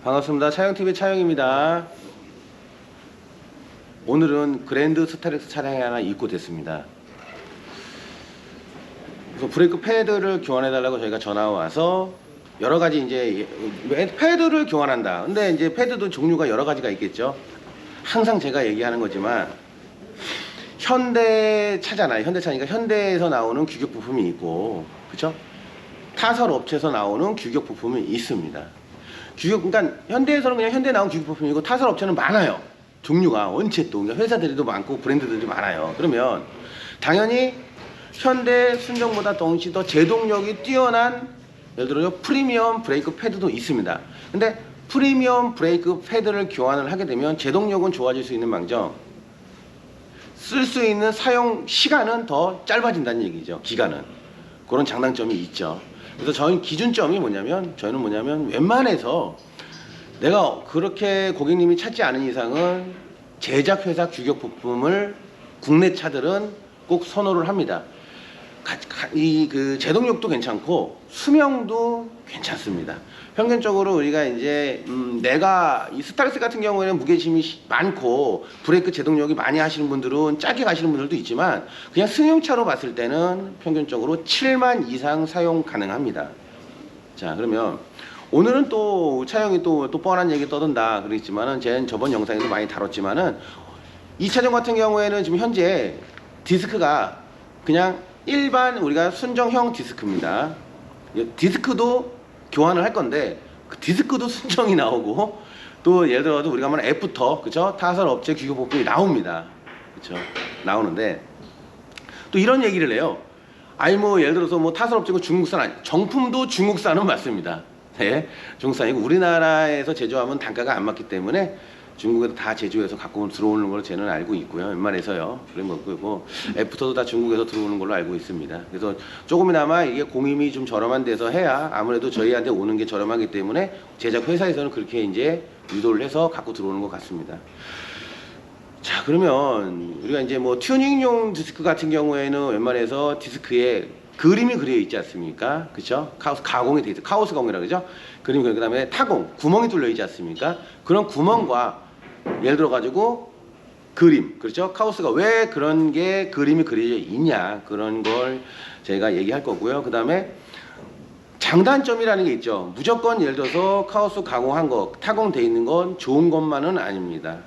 반갑습니다. 차영TV 차영입니다. 오늘은 그랜드 스타렉스 차량이 하나 입고됐습니다. 그래서 브레이크 패드를 교환해달라고 저희가 전화가 와서 여러가지 이제 패드를 교환한다. 근데 이제 패드도 종류가 여러가지가 있겠죠. 항상 제가 얘기하는 거지만 현대차잖아요. 현대차니까 현대에서 나오는 규격 부품이 있고, 그쵸? 타설 업체에서 나오는 규격 부품이 있습니다. 그러니까 현대에서는 그냥 현대에 나온 규격 부품이고, 타설 업체는 많아요. 종류가 원체 또 그러니까 회사들도 많고 브랜드들이 많아요. 그러면 당연히 현대 순정보다 동시 더 제동력이 뛰어난, 예를 들어 프리미엄 브레이크 패드도 있습니다. 근데 프리미엄 브레이크 패드를 교환을 하게 되면 제동력은 좋아질 수 있는 망정 쓸 수 있는 사용 시간은 더 짧아진다는 얘기죠. 기간은. 그런 장단점이 있죠. 그래서 저희 기준점이 저희는 웬만해서 내가 그렇게 고객님이 찾지 않은 이상은 제작회사 규격 부품을 국내 차들은 꼭 선호를 합니다. 그 제동력도 괜찮고 수명도 괜찮습니다. 평균적으로 우리가 이제 내가 이 스타렉스 같은 경우에는 무게심이 많고 브레이크 제동력이 많이 하시는 분들은 짧게 가시는 분들도 있지만 그냥 승용차로 봤을 때는 평균적으로 7만 이상 사용 가능합니다. 자, 그러면 오늘은 또 차영이 또 뻔한 얘기 떠든다 그랬지만은 제 저번 영상에도 많이 다뤘지만은 이 차종 같은 경우에는 지금 현재 디스크가 그냥 일반 우리가 순정형 디스크입니다. 디스크도 교환을 할 건데 그 디스크도 순정이 나오고 또 예를 들어서 우리가 하면 애프터, 그쵸? 타설 업체 규격 부품이 나옵니다. 그쵸? 나오는데 또 이런 얘기를 해요. 아니 뭐 예를 들어서 뭐 타설 업체고 중국산 아니, 정품도 중국산은 맞습니다. 네, 중국산이고 우리나라에서 제조하면 단가가 안 맞기 때문에 중국에서 다 제조해서 갖고 들어오는 걸로 저는 알고 있고요. 웬만해서요. 그런 거고 애프터도 다 중국에서 들어오는 걸로 알고 있습니다. 그래서 조금이나마 이게 공임이 좀 저렴한 데서 해야 아무래도 저희한테 오는 게 저렴하기 때문에 제작 회사에서는 그렇게 이제 유도를 해서 갖고 들어오는 것 같습니다. 자, 그러면 우리가 이제 뭐 튜닝용 디스크 같은 경우에는 웬만해서 디스크에 그림이 그려 있지 않습니까? 그쵸? 가공이 돼 있어. 카오스공이라고 그러죠? 그림이 그 다음에 타공, 구멍이 뚫려 있지 않습니까? 그런 구멍과 예를 들어 가지고 그림, 그렇죠? 카오스가 왜 그런 게 그림이 그려져 있냐, 그런 걸 제가 얘기할 거고요. 그 다음에 장단점이라는 게 있죠. 무조건 예를 들어서 카오스 가공한 거, 타공돼 있는 건 좋은 것만은 아닙니다.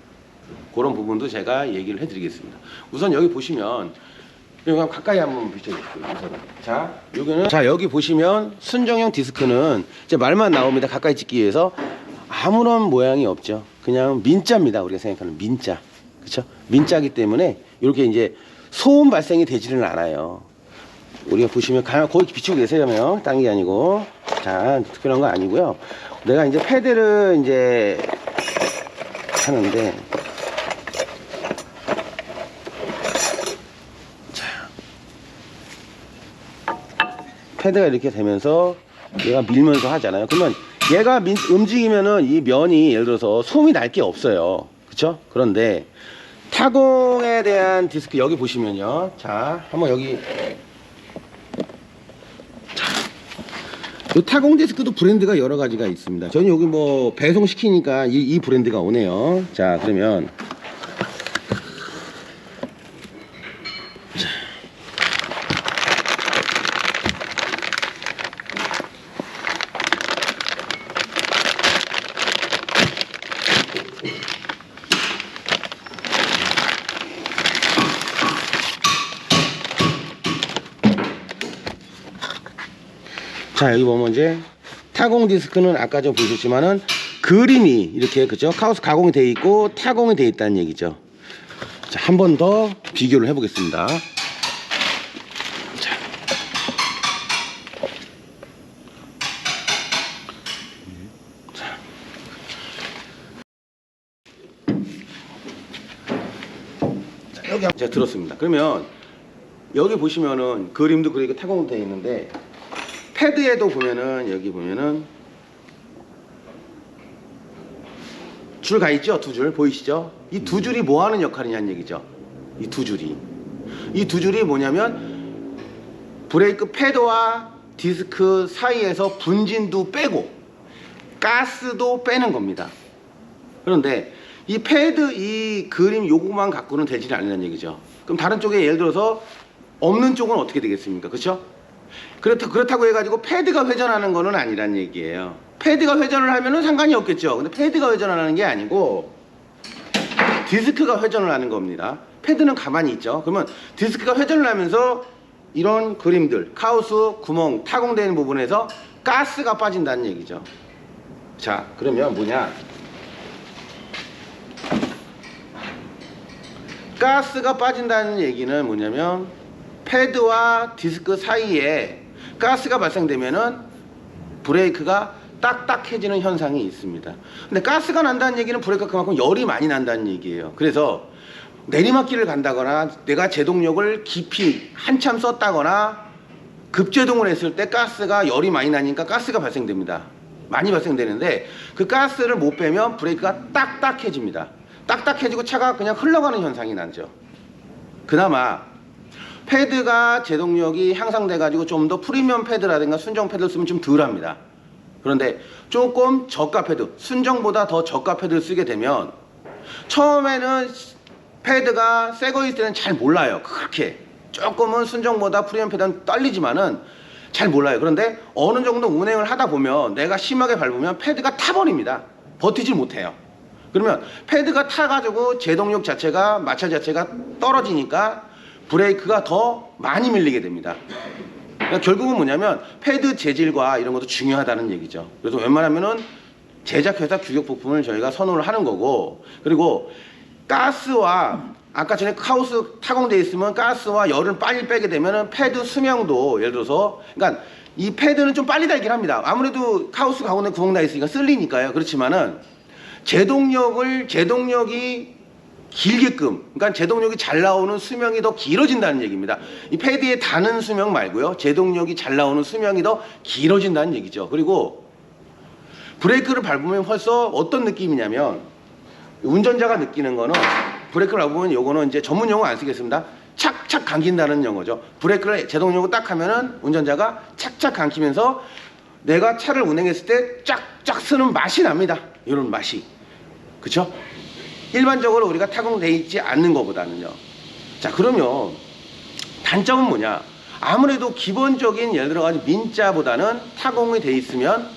그런 부분도 제가 얘기를 해드리겠습니다. 우선 여기 보시면 그냥 가까이 한번 비춰주세요. 자, 여기 보시면 순정형 디스크는 이제 말만 나옵니다. 가까이 찍기 위해서 아무런 모양이 없죠. 그냥 민자입니다. 우리가 생각하는 민자, 그렇죠? 민자이기 때문에 이렇게 이제 소음 발생이 되지는 않아요. 우리가 보시면 거기 비추고 계세요. 딴 게 아니고, 자, 특별한 거 아니고요. 내가 이제 패드를 이제 하는데. 패드가 이렇게 되면서 얘가 밀면서 하잖아요. 그러면 얘가 움직이면은 이 면이 예를 들어서 소음이 날 게 없어요. 그쵸? 그런데 타공에 대한 디스크 여기 보시면요. 자, 한번 여기. 자, 이 타공 디스크도 브랜드가 여러 가지가 있습니다. 저는 여기 뭐 배송시키니까 이 브랜드가 오네요. 자, 그러면 자, 여기 보면 이제 타공 디스크는 아까 좀 보셨지만은 그림이 이렇게, 그죠? 카오스 가공이 되어 있고 타공이 되어 있다는 얘기죠. 자, 한 번 더 비교를 해 보겠습니다. 자. 자, 여기 제가 들었습니다. 그러면 여기 보시면은 그림도 그리고 타공도 되어 있는데 패드에도 보면은 여기 보면은 줄 가 있죠? 두 줄 보이시죠? 이 두 줄이 뭐 하는 역할이냐는 얘기죠. 이 두 줄이 뭐냐면 브레이크 패드와 디스크 사이에서 분진도 빼고 가스도 빼는 겁니다. 그런데 이 패드 이 그림 요거만 갖고는 되지는 않는 얘기죠. 그럼 다른 쪽에 예를 들어서 없는 쪽은 어떻게 되겠습니까? 그렇죠? 그렇다고 해가지고 패드가 회전하는 거는 아니란 얘기예요. 패드가 회전을 하면은 상관이 없겠죠. 근데 패드가 회전하는 게 아니고 디스크가 회전을 하는 겁니다. 패드는 가만히 있죠. 그러면 디스크가 회전을 하면서 이런 그림들, 카우스, 구멍, 타공되는 부분에서 가스가 빠진다는 얘기죠. 자, 그러면 뭐냐? 가스가 빠진다는 얘기는 뭐냐면 패드와 디스크 사이에 가스가 발생되면은 브레이크가 딱딱해지는 현상이 있습니다. 근데 가스가 난다는 얘기는 브레이크가 그만큼 열이 많이 난다는 얘기예요. 그래서 내리막길을 간다거나 내가 제동력을 깊이 한참 썼다거나 급제동을 했을 때 가스가 열이 많이 나니까 가스가 발생됩니다. 많이 발생되는데 그 가스를 못 빼면 브레이크가 딱딱해집니다. 딱딱해지고 차가 그냥 흘러가는 현상이 나죠. 그나마 패드가 제동력이 향상돼 가지고 좀 더 프리미엄 패드라든가 순정 패드를 쓰면 좀 덜합니다. 그런데 조금 저가 패드, 순정보다 더 저가 패드를 쓰게 되면 처음에는 패드가 새 거 있을 때는 잘 몰라요. 그렇게 조금은 순정보다 프리미엄 패드는 떨리지만은 잘 몰라요. 그런데 어느 정도 운행을 하다 보면 내가 심하게 밟으면 패드가 타버립니다. 버티질 못해요. 그러면 패드가 타가지고 제동력 자체가, 마찰 자체가 떨어지니까 브레이크가 더 많이 밀리게 됩니다. 그러니까 결국은 뭐냐면 패드 재질과 이런 것도 중요하다는 얘기죠. 그래서 웬만하면은 제작회사 규격 부품을 저희가 선호를 하는 거고, 그리고 가스와 아까 전에 카우스 타공되어 있으면 가스와 열을 빨리 빼게 되면은 패드 수명도 예를 들어서, 그러니까 이 패드는 좀 빨리 달긴 합니다. 아무래도 카우스 가운데 구멍 나 있으니까 쓸리니까요. 그렇지만은 제동력이 길게끔, 그러니까 제동력이 잘 나오는 수명이 더 길어진다는 얘기입니다. 이 패드에 다는 수명 말고요, 제동력이 잘 나오는 수명이 더 길어진다는 얘기죠. 그리고 브레이크를 밟으면 벌써 어떤 느낌이냐면, 운전자가 느끼는 거는, 브레이크를 밟으면 요거는 이제 전문 용어 안 쓰겠습니다. 착착 감긴다는 용어죠. 브레이크를 제동력으로 딱 하면은 운전자가 착착 감기면서 내가 차를 운행했을 때 쫙쫙 쓰는 맛이 납니다. 이런 맛이. 그쵸? 일반적으로 우리가 타공되어 있지 않는 것보다는요. 자, 그러면 단점은 뭐냐? 아무래도 기본적인 예를 들어가지고 민자보다는 타공이 돼 있으면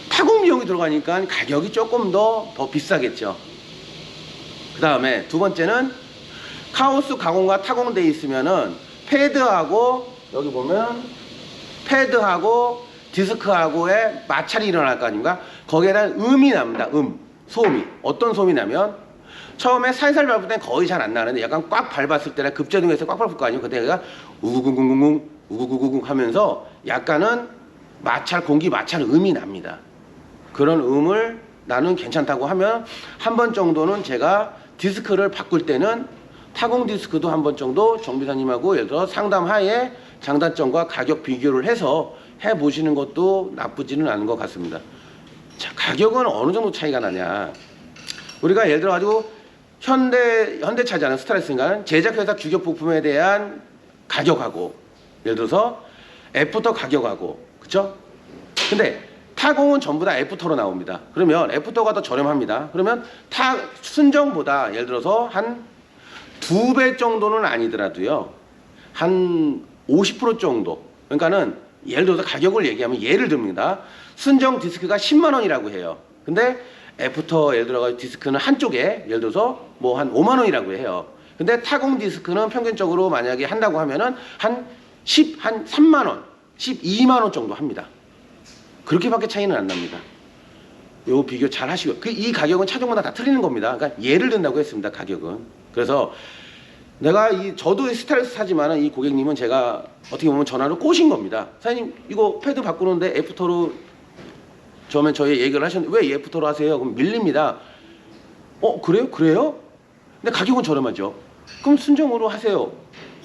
타공 비용이 들어가니까 가격이 조금 더 비싸겠죠. 그 다음에 두 번째는 카우스 가공과 타공되어 있으면은 패드하고 여기 보면 패드하고 디스크하고의 마찰이 일어날 거 아닙니까? 거기에 대한 음이 납니다. 소음이. 어떤 소음이 나면 처음에 살살 밟을 때는 거의 잘 안 나는데 약간 꽉 밟았을 때나 급제동에서 꽉 밟을 거 아니에요. 그때 얘가 우구궁궁궁궁 우구구구궁 하면서 약간은 공기 마찰 음이 납니다. 그런 음을 나는 괜찮다고 하면 한 번 정도는 제가 디스크를 바꿀 때는 타공 디스크도 한 번 정도 정비사님하고 예를 들어 상담하에 장단점과 가격 비교를 해서 해보시는 것도 나쁘지는 않은 것 같습니다. 자, 가격은 어느 정도 차이가 나냐? 우리가 예를 들어 가지고 현대차잖아요. 스타렉스인가는 제작회사 규격 부품에 대한 가격하고 예를 들어서 애프터 가격하고, 그쵸? 근데 타공은 전부 다 애프터로 나옵니다. 그러면 애프터가 더 저렴합니다. 그러면 순정보다 예를 들어서 한 2배 정도는 아니더라도요, 한 50% 정도. 그러니까는 예를 들어서 가격을 얘기하면 예를 듭니다. 순정 디스크가 10만 원이라고 해요. 근데 애프터 예를 들어서 디스크는 한쪽에 예를 들어서 뭐 한 5만 원이라고 해요. 근데 타공 디스크는 평균적으로 만약에 한다고 하면은 한 3만 원, 12만 원 정도 합니다. 그렇게밖에 차이는 안 납니다. 요 비교 잘 하시고, 이 가격은 차종마다 다 틀리는 겁니다. 그러니까 예를 든다고 했습니다. 가격은. 그래서 저도 스타렉스 사지만은 이 고객님은 제가 어떻게 보면 전화로 꼬신 겁니다. 사장님, 이거 패드 바꾸는데 애프터로 처음에 저희 얘기를 하셨는데 왜 애프터로 하세요? 그럼 밀립니다. 그래요? 근데 가격은 저렴하죠. 그럼 순정으로 하세요.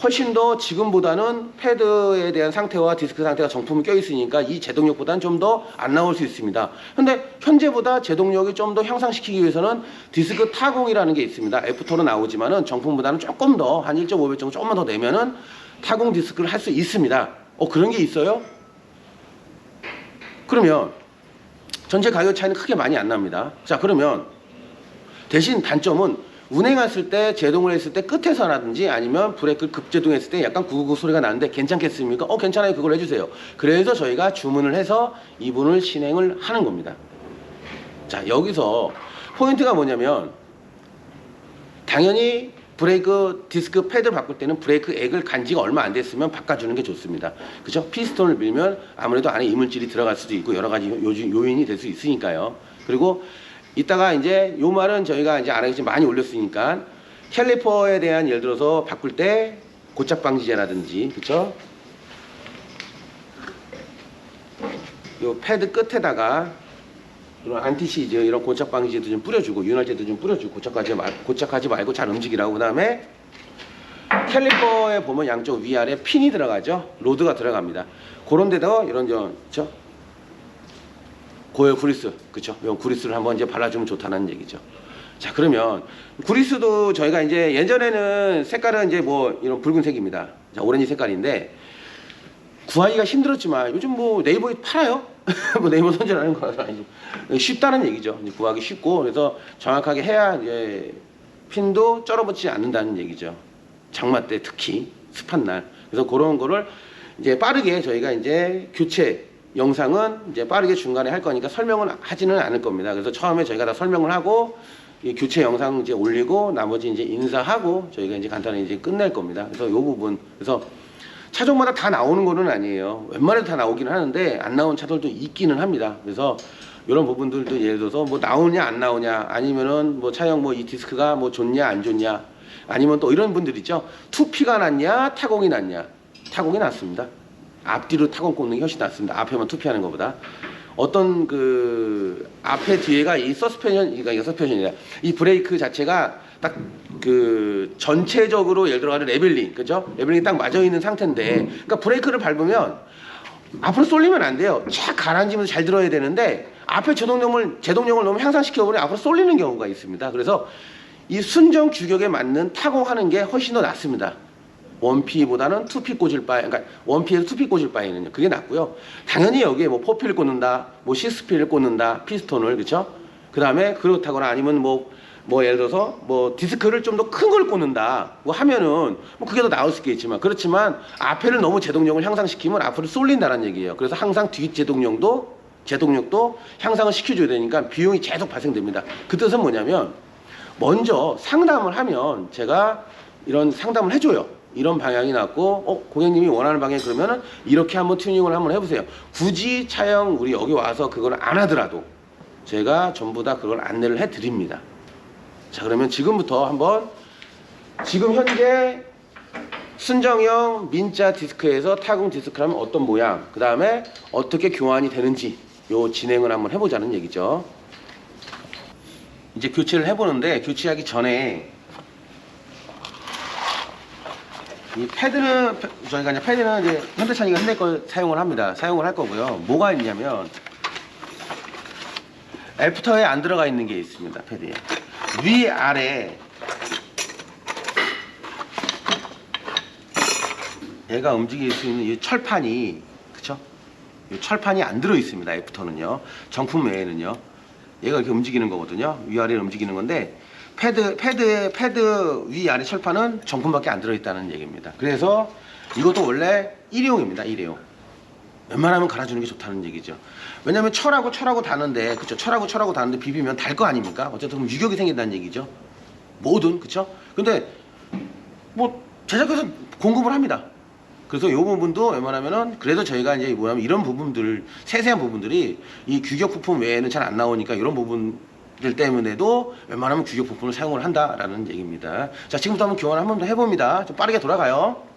훨씬 더 지금보다는 패드에 대한 상태와 디스크 상태가 정품이 껴있으니까 이 제동력보다는 좀 더 안 나올 수 있습니다. 근데 현재보다 제동력이 좀 더 향상시키기 위해서는 디스크 타공이라는 게 있습니다. 애프터로 나오지만은 정품보다는 조금 더 한 1.5배 정도 조금만 더 내면은 타공 디스크를 할 수 있습니다. 그런 게 있어요? 그러면 전체 가격 차이는 크게 많이 안 납니다. 자, 그러면 대신 단점은 운행했을 때, 제동을 했을 때 끝에서라든지 아니면 브레이크를 급제동했을 때 약간 구구구 소리가 나는데 괜찮겠습니까? 괜찮아요. 그걸 해주세요. 그래서 저희가 주문을 해서 이분을 실행을 하는 겁니다. 자, 여기서 포인트가 뭐냐면 당연히 브레이크 디스크 패드 바꿀 때는 브레이크 액을 간 지가 얼마 안 됐으면 바꿔주는 게 좋습니다. 그죠? 피스톤을 밀면 아무래도 안에 이물질이 들어갈 수도 있고 여러 가지 요인이 될 수 있으니까요. 그리고 이따가 이제 요 말은 저희가 이제 안 하겠지만 많이 올렸으니까 캘리퍼에 대한 예를 들어서 바꿀 때 고착 방지제라든지, 그쵸? 요 패드 끝에다가 이런 안티시즈 이런 고착 방지제도 좀 뿌려주고 윤활제도 좀 뿌려주고 고착하지 말고 잘 움직이라고. 그 다음에 캘리퍼에 보면 양쪽 위아래 핀이 들어가죠. 로드가 들어갑니다. 그런 데다가 이런 그쵸? 고열 구리스, 그쵸? 이 구리스를 한번 이제 발라주면 좋다는 얘기죠. 자, 그러면 구리스도 저희가 이제 예전에는 색깔은 이제 뭐 이런 붉은색입니다. 자, 오렌지 색깔인데 구하기가 힘들었지만 요즘 뭐 네이버에 팔아요. 뭐 네이버 선전하는 거 아니죠. 쉽다는 얘기죠. 이제 구하기 쉽고 그래서 정확하게 해야 이제 핀도 쩔어붙지 않는다는 얘기죠. 장마 때 특히 습한 날. 그래서 그런 거를 이제 빠르게 저희가 이제 교체 영상은 이제 빠르게 중간에 할 거니까 설명은 하지는 않을 겁니다. 그래서 처음에 저희가 다 설명을 하고 이 교체 영상 이제 올리고 나머지 이제 인사하고 저희가 이제 간단히 이제 끝낼 겁니다. 그래서 요 부분, 그래서 차종마다 다 나오는 거는 아니에요. 웬만해도 다 나오기는 하는데 안 나온 차들도 있기는 합니다. 그래서 이런 부분들도 예를 들어서 뭐 나오냐 안 나오냐, 아니면은 뭐 차형 뭐 이 디스크가 뭐 좋냐 안 좋냐, 아니면 또 이런 분들 있죠. 투피가 낫냐 타공이 낫냐. 타공이 낫습니다. 앞뒤로 타공 꽂는 게 훨씬 낫습니다. 앞에만 투피하는 것보다. 어떤 그 앞에 뒤에가 이 서스펜션이라 이 브레이크 자체가 딱 그 전체적으로 예를 들어 레벨링, 그죠? 레벨링이 딱 맞아 있는 상태인데, 그러니까 브레이크를 밟으면 앞으로 쏠리면 안 돼요. 쫙 가라앉으면서 잘 들어야 되는데 앞에 제동력을 너무 향상시켜버리면 앞으로 쏠리는 경우가 있습니다. 그래서 이 순정 규격에 맞는 타공하는 게 훨씬 더 낫습니다. 원피보다는 투피 꽂을 바에, 그러니까 원피에서 투피 꽂을 바에는요. 그게 낫고요. 당연히 여기에 뭐 포피를 꽂는다, 뭐 시스피를 꽂는다, 피스톤을, 그쵸? 그 다음에 그렇다거나 아니면 뭐 예를 들어서 뭐 디스크를 좀 더 큰 걸 꽂는다 뭐 하면은 뭐 그게 더 나을 수 있겠지만, 그렇지만 앞에를 너무 제동력을 향상시키면 앞으로 쏠린다는 얘기예요. 그래서 항상 뒷 제동력도 향상을 시켜줘야 되니까 비용이 계속 발생됩니다. 그 뜻은 뭐냐면 먼저 상담을 하면 제가 이런 상담을 해줘요. 이런 방향이 낫고 고객님이 원하는 방향, 그러면은 이렇게 한번 튜닝을 한번 해보세요. 굳이 차영 우리 여기 와서 그걸 안 하더라도 제가 전부 다 그걸 안내를 해드립니다. 자, 그러면 지금부터 한번 지금 현재 순정형 민자 디스크에서 타공 디스크라면 어떤 모양, 그 다음에 어떻게 교환이 되는지 요 진행을 한번 해보자는 얘기죠. 이제 교체를 해보는데, 교체하기 전에 이 패드는 저희가 이제 패드는 이제 현대차니까 현대 걸 사용을 할 거고요. 뭐가 있냐면 애프터에 안 들어가 있는 게 있습니다. 패드에 위 아래 얘가 움직일 수 있는 이 철판이, 그쵸? 이 철판이 안 들어 있습니다. 애프터는요. 정품 외에는요. 얘가 이렇게 움직이는 거거든요. 위아래를 움직이는 건데 패드 위아래 철판은 정품밖에 안 들어있다는 얘기입니다. 그래서 이것도 원래 일회용입니다. 일회용. 웬만하면 갈아주는 게 좋다는 얘기죠. 왜냐면 철하고 다는데, 그쵸? 철하고 다는데 비비면 달 거 아닙니까? 어쨌든 그럼 유격이 생긴다는 얘기죠. 뭐든, 그쵸? 근데 뭐 제작해서 공급을 합니다. 그래서 이 부분도 웬만하면은, 그래도 저희가 이제 뭐냐면 이런 부분들, 세세한 부분들이 이 규격 부품 외에는 잘 안 나오니까 이런 부분들 때문에도 웬만하면 규격 부품을 사용을 한다라는 얘기입니다. 자, 지금부터 한번 교환을 한번 더 해봅니다. 좀 빠르게 돌아가요.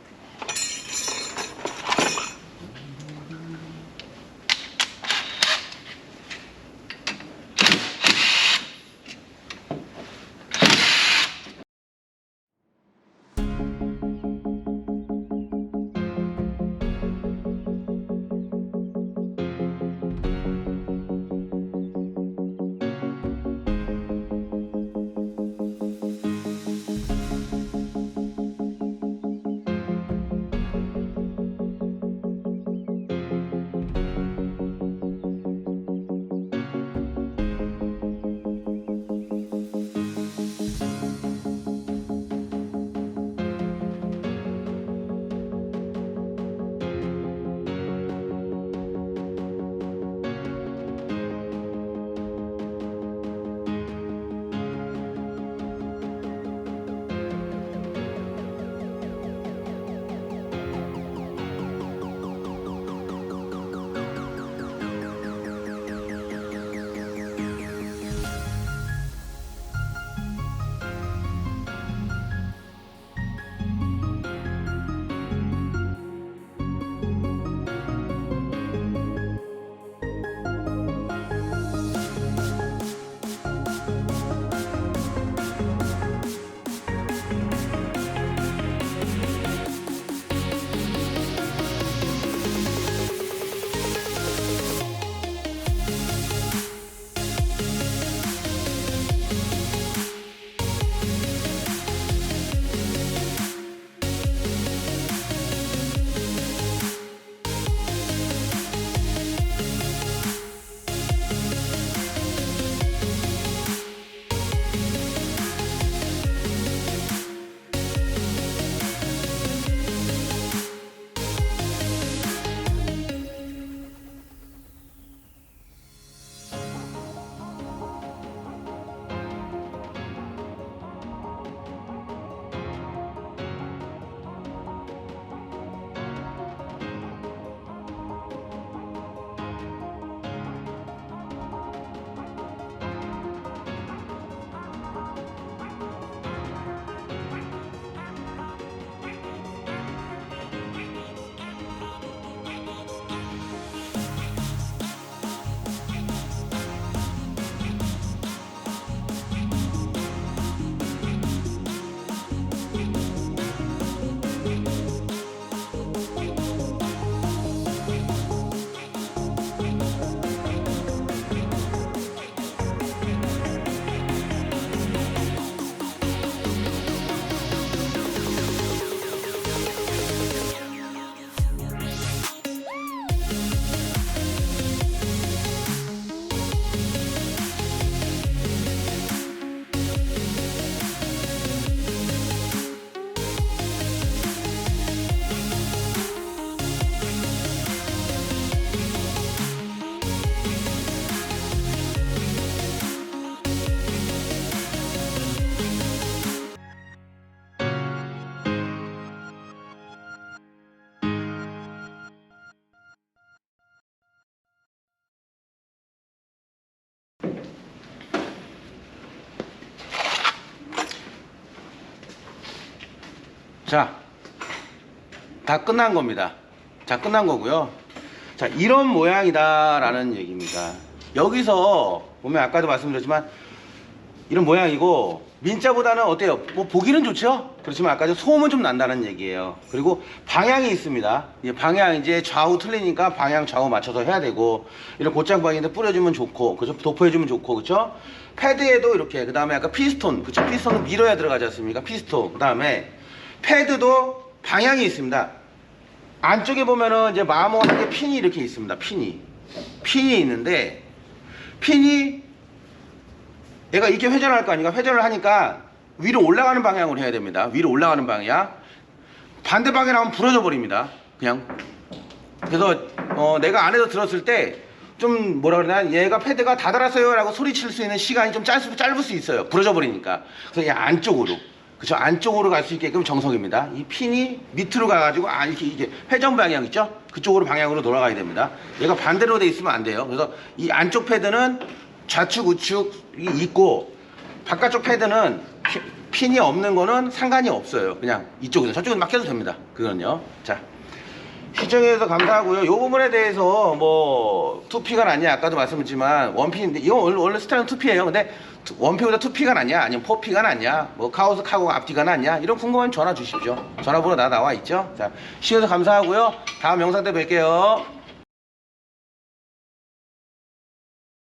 자, 다 끝난 겁니다. 자, 끝난 거고요. 자, 이런 모양이다라는 얘기입니다. 여기서 보면 아까도 말씀드렸지만 이런 모양이고 민자보다는 어때요? 뭐 보기는 좋죠? 그렇지만 아까 소음은 좀 난다는 얘기예요. 그리고 방향이 있습니다. 이 방향 이제 좌우 틀리니까 방향 좌우 맞춰서 해야 되고 이런 곧장방인데 뿌려주면 좋고 그죠? 도포해주면 좋고 그렇죠? 패드에도 이렇게 그 다음에 아까 피스톤 그쵸? 피스톤은 밀어야 들어가지 않습니까? 피스톤 그 다음에 패드도 방향이 있습니다. 안쪽에 보면은 이제 마모하게 핀이 이렇게 있습니다. 핀이 있는데 핀이 얘가 이렇게 회전할 거 아니까 회전을 하니까 위로 올라가는 방향으로 해야 됩니다. 위로 올라가는 방향. 반대 방향 하면 부러져 버립니다. 그냥. 그래서 내가 안에서 들었을 때 좀 뭐라 그러나 얘가 패드가 다 달았어요 라고 소리칠 수 있는 시간이 좀 짧을 수 있어요. 부러져 버리니까. 그래서 얘 안쪽으로 그쵸? 안쪽으로 갈 수 있게끔 정석입니다. 이 핀이 밑으로 가가지고 이렇게 회전 방향 있죠? 그쪽으로 방향으로 돌아가야 됩니다. 얘가 반대로 돼 있으면 안 돼요. 그래서 이 안쪽 패드는 좌측 우측이 있고 바깥쪽 패드는 핀이 없는 거는 상관이 없어요. 그냥 이쪽은 저쪽은 맡겨도 됩니다. 그건요. 자, 시청해주셔서 감사하고요. 이 부분에 대해서 뭐 2P가 낫냐 아까도 말씀드렸지만 원피인데 이건 원래 스타일은 2P예요. 근데 원피보다 2P가 낫냐 아니면 4P가 낫냐 뭐 카오스 카고 앞뒤가 낫냐 이런 궁금하면 전화 주십시오. 전화번호 나와 있죠. 자, 시청해주셔서 감사하고요. 다음 영상 때 뵐게요.